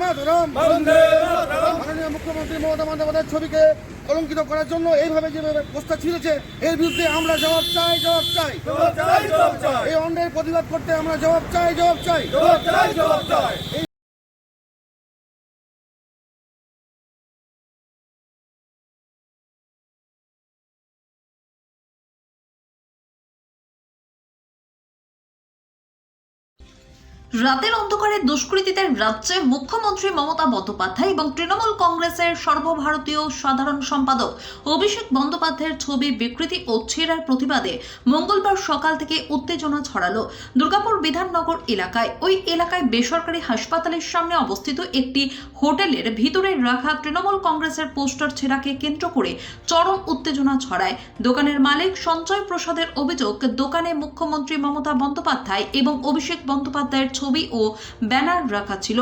মাতরম। মাননীয় মুখ্যমন্ত্রী মমতা বন্দ্যোপাধ্যায়ের ছবিকে কলঙ্কিত করার জন্য এইভাবে যে পোস্টার ছিঁড়েছে, এর বিরুদ্ধে আমরা জবাব চাই। এই অন্যায়ের প্রতিবাদ করতে আমরা জবাব চাই। রাতের অন্ধকারে দুষ্কৃতীদের রাজ্যে মুখ্যমন্ত্রী মমতা বন্দ্যোপাধ্যায় এবং তৃণমূল কংগ্রেসের সর্বভারতীয় সাধারণ সম্পাদক অভিষেক বন্দ্যোপাধ্যায়ের ছবি বিকৃতি ও ছেঁড়ার প্রতিবাদে মঙ্গলবার সকাল থেকে উত্তেজনা ছড়ালো দুর্গাপুর বিধাননগর এলাকায়। ওই এলাকায় বেসরকারি হাসপাতালের সামনে অবস্থিত একটি হোটেলের ভিতরে রাখা তৃণমূল কংগ্রেসের পোস্টার ছেঁড়াকে কেন্দ্র করে চরম উত্তেজনা ছড়ায়। দোকানের মালিক সঞ্জয় প্রসাদের অভিযোগ, দোকানে মুখ্যমন্ত্রী মমতা বন্দ্যোপাধ্যায় এবং অভিষেক বন্দ্যোপাধ্যায়ের ছবি ও ব্যানার রাখা ছিল।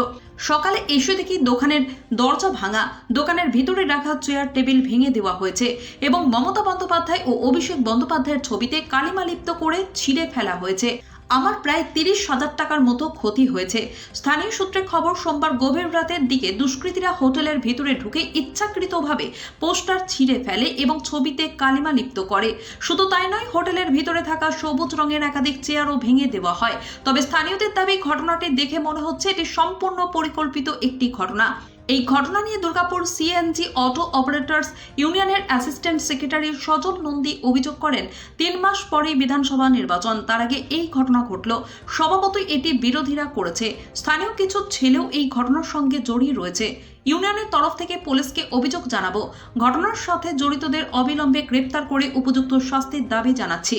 সকালে এসে দেখি দোকানের দরজা ভাঙা, দোকানের ভিতরে রাখা চেয়ার টেবিল ভেঙে দেওয়া হয়েছে এবং মমতা বন্দ্যোপাধ্যায় ও অভিষেক বন্দ্যোপাধ্যায়ের ছবিতে কালিমা লিপ্ত করে ছিঁড়ে ফেলা হয়েছে। আমার প্রায় 30,000 টাকার মতো ক্ষতি হয়েছে। স্থানীয় সূত্রে খবর, সোমবার গভীর রাতের দিকে দুষ্কৃতীরা হোটেলের ভিতরে ঢুকে ইচ্ছাকৃতভাবে পোস্টার ছিঁড়ে ফেলে এবং ছবিতে কালিমা লিপ্ত করে। শুধু তাই নয়, হোটেলের ভিতরে থাকা সবুজ রঙের একাধিক চেয়ারও ভেঙে দেওয়া হয়। তবে স্থানীয়দের দাবি, ঘটনাটি দেখে মনে হচ্ছে এটি সম্পূর্ণ পরিকল্পিত একটি ঘটনা। এই ঘটনা নিয়ে দুর্গাপুর সিএনজি অটো অপারেটর্স ইউনিয়নের অ্যাসিস্ট্যান্ট সেক্রেটারি সজল নন্দী অভিযোগ করেন, 3 মাস পরেই বিধানসভা নির্বাচন, তার আগে এই ঘটনা ঘটল। স্বভাবতই এটি বিরোধীরা করেছে। স্থানীয় কিছু ছেলেও এই ঘটনার সঙ্গে জড়িয়ে রয়েছে। ইউনিয়নের তরফ থেকে পুলিশকে অভিযোগ জানাবো। ঘটনার সাথে জড়িতদের অবিলম্বে গ্রেপ্তার করে উপযুক্ত শাস্তির দাবি জানাচ্ছি।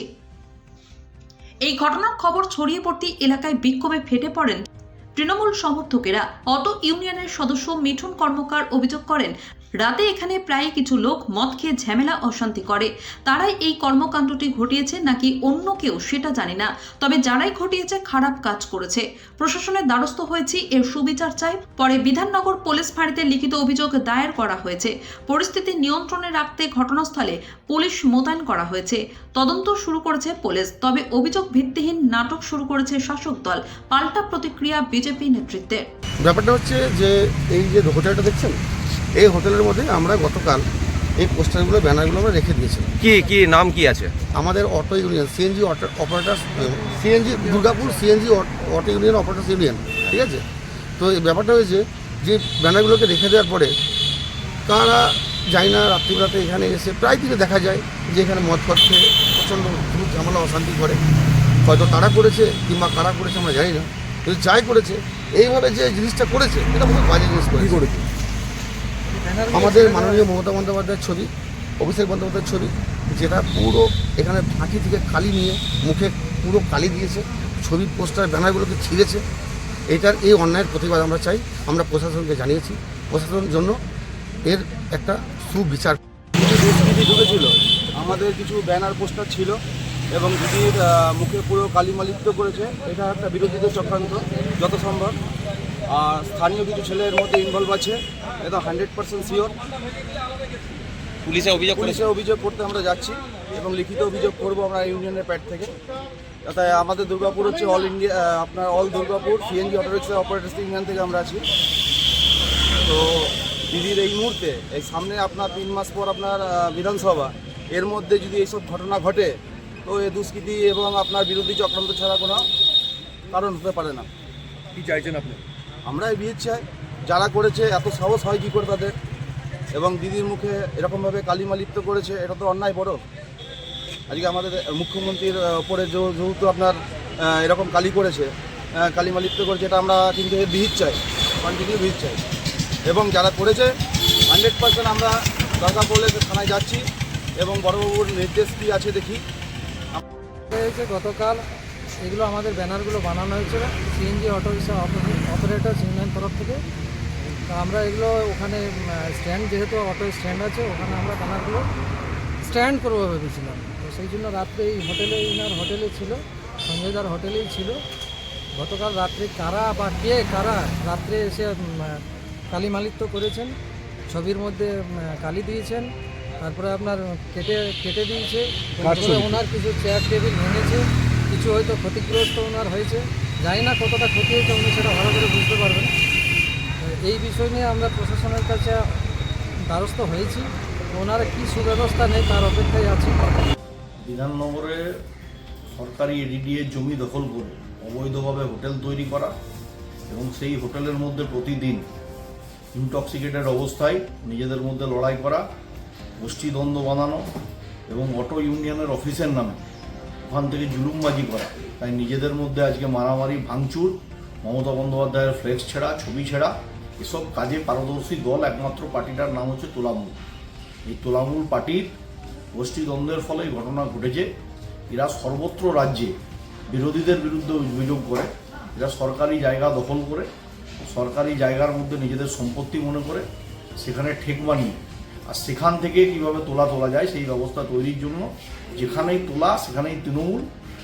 এই ঘটনার খবর ছড়িয়ে পড়তেই এলাকায় বিক্ষোভে ফেটে পড়েন তৃণমূল সমর্থকেরা। অটো ইউনিয়নের সদস্য মিঠুন কর্মকার অভিযোগ করেন, রাতে এখানে প্রায় কিছু লোক মদ খেয়ে ঝামেলা অশান্তি করে। তারাই এই কর্মকাণ্ডটি ঘটিয়েছে নাকি অন্য কেউ সেটা জানি না, তবে যারাই ঘটিয়েছে খারাপ কাজ করেছে। প্রশাসনের দ্বারস্থ হয়েছি, এর সুবিচার চাই। পরে বিধাননগর পুলিশ ফাঁড়িতে লিখিত অভিযোগ দায়ের করা হয়েছে। পরিস্থিতি নিয়ন্ত্রণে রাখতে ঘটনাস্থলে পুলিশ মোতায়েন করা হয়েছে। তদন্ত শুরু করেছে পুলিশ। তবে অভিযোগ ভিত্তিহীন নাটক শুরু করেছে শাসক দল। পাল্টা প্রতিক্রিয়া বিজেপি নেতৃত্বের। ব্যাপারটা হচ্ছে যে এই যে হোটেলটা দেখছেন, এই হোটেলের মধ্যে আমরা গতকাল এই পোস্টারগুলো ব্যানারগুলো আমরা রেখে দিয়েছিলাম। কি নাম কি আছে আমাদের auto union CNG operators CNG Durgapur CNG auto union operators union, ঠিক আছে। তো এই ব্যাপারটা হয়েছে যে ব্যানারগুলোকে রেখে দেওয়ার পরে কারা যায় না, রাত্রিবেলাতে এখানে এসে প্রায় দিকে দেখা যায় যে এখানে মদ ফদ খেয়ে প্রচণ্ড খুব ঝামেলা অশান্তি করে। হয়তো তারা করেছে কিংবা কারা করেছে আমরা জানি না, কিন্তু যাই করেছে এইভাবে যে জিনিসটা করেছে এটা খুব বাজে জিনিস করেছে। আমাদের মাননীয় মমতা বন্দ্যোপাধ্যায়ের ছবি, অভিষেক বন্দ্যোপাধ্যায়ের ছবি, যেটা পুরো এখানে ফাঁকি থেকে কালি নিয়ে মুখে পুরো কালি দিয়েছে, ছবি পোস্টার ব্যানারগুলোকে ছিঁড়েছে। এই অন্যায়ের প্রতিবাদ আমরা চাই। আমরা প্রশাসনকে জানিয়েছি, প্রশাসনের জন্য এর একটা সুবিচার। দিদি ঢুকেছিল, আমাদের কিছু ব্যানার পোস্টার ছিল এবং দিদির মুখে পুরো কালিমালিপ্ত করেছে। এটা একটা বিরোধীদের চক্রান্ত যত সম্ভব। আর স্থানীয় কিছু ছেলের মধ্যে ইনভলভ আছে, এটা 100% শিওর। পুলিশে অভিযোগ করতে আমরা যাচ্ছি এবং লিখিত অভিযোগ করব আমরা ইউনিয়নের প্যাড থেকে। তাই আমাদের দুর্গাপুর হচ্ছে অল ইন্ডিয়া, আপনার all Durgapur CNG auto rickshaw operators union থেকে আমরা আছি। তো দিদির এই মুহূর্তে এই সামনে আপনার 3 মাস পর আপনার বিধানসভা, এর মধ্যে যদি এইসব ঘটনা ঘটে তো এ দুষ্কৃতি এবং আপনার বিরোধী চক্রান্ত ছাড়া কোনো কারণ হতে পারে না। কি চাইছেন আপনি? আমরা এই বিয়ে চাই, যারা করেছে এত সাহস হয় কী করে তাদের, এবং দিদির মুখে এরকমভাবে কালিমা লিপ্ত করেছে, এটা তো অন্যায় বড়। আজকে আমাদের মুখ্যমন্ত্রীর ওপরে যেহেতু আপনার এরকম কালিমা লিপ্ত করেছে, এটা আমরা কিন্তু এর বিহিত চাই, কন্টিনিউ বিহিত চাই। এবং যারা করেছে 100% আমরা দরকার পড়লে থানায় যাচ্ছি এবং বড়বাবুর নির্দেশ কী আছে দেখি। হয়েছে গতকাল এগুলো আমাদের ব্যানারগুলো বানানো হয়েছিল সিএনজি অটো অপারেটর্স ইউনিয়ন তরফ থেকে। তো আমরা এগুলো ওখানে স্ট্যান্ড, যেহেতু অটো স্ট্যান্ড আছে, ওখানে আমরা ব্যানারগুলো স্ট্যান্ড করবো ভেবেছিলাম। তো সেই জন্য রাত্রে এই হোটেলে, ইনার হোটেলে ছিল, সঞ্জয়দার হোটেলেই ছিল। গতকাল রাত্রে কারা রাত্রে এসে কালিমালিপ্ত করেছেন, ছবির মধ্যে কালি দিয়েছেন, তারপরে আপনার কেটে দিয়েছে। ওনার কিছু চেয়ার টেবিল ভেঙেছে, কিছু হয়তো ক্ষতিগ্রস্ত ওনার হয়েছে, জানি না কতটা ক্ষতি হয়েছে উনি সেটা ভালো করে বুঝতে পারবেন। এই বিষয় নিয়ে আমরা প্রশাসনের কাছে দ্বারস্থ হয়েছি। ওনারা কী সুব্যবস্থা নেই তার অপেক্ষায় আছি। বিধাননগরে সরকারি এডিডিএ জমি দখল করে অবৈধভাবে হোটেল তৈরি করা এবং সেই হোটেলের মধ্যে প্রতিদিন ইনটক্সিকেটেড অবস্থায় নিজেদের মধ্যে লড়াই করা, গোষ্ঠীদ্বন্দ্ব বানানো এবং অটো ইউনিয়নের অফিসের নামে ওখান থেকে জুলুমবাজি করা, তাই নিজেদের মধ্যে আজকে মারামারি, ভাঙচুর, মমতা বন্দ্যোপাধ্যায়ের ফ্লেক্স ছেঁড়া, ছবি ছেঁড়া, এসব কাজে পারদর্শী দল একমাত্র পার্টিটার নাম হচ্ছে তোলামূল। এই তোলামূল পার্টির গোষ্ঠীদ্বন্দ্বের ফলে এই ঘটনা ঘটেছে। এরা সর্বত্র রাজ্যে বিরোধীদের বিরুদ্ধে অভিযোগ করে, এরা সরকারি জায়গা দখল করে, সরকারি জায়গার মধ্যে নিজেদের সম্পত্তি মনে করে সেখানে ঠেক বানিয়ে আর সেখান থেকে কীভাবে তোলা যায় সেই ব্যবস্থা তৈরির জন্য যেখানেই তোলা সেখানেই তৃণমূল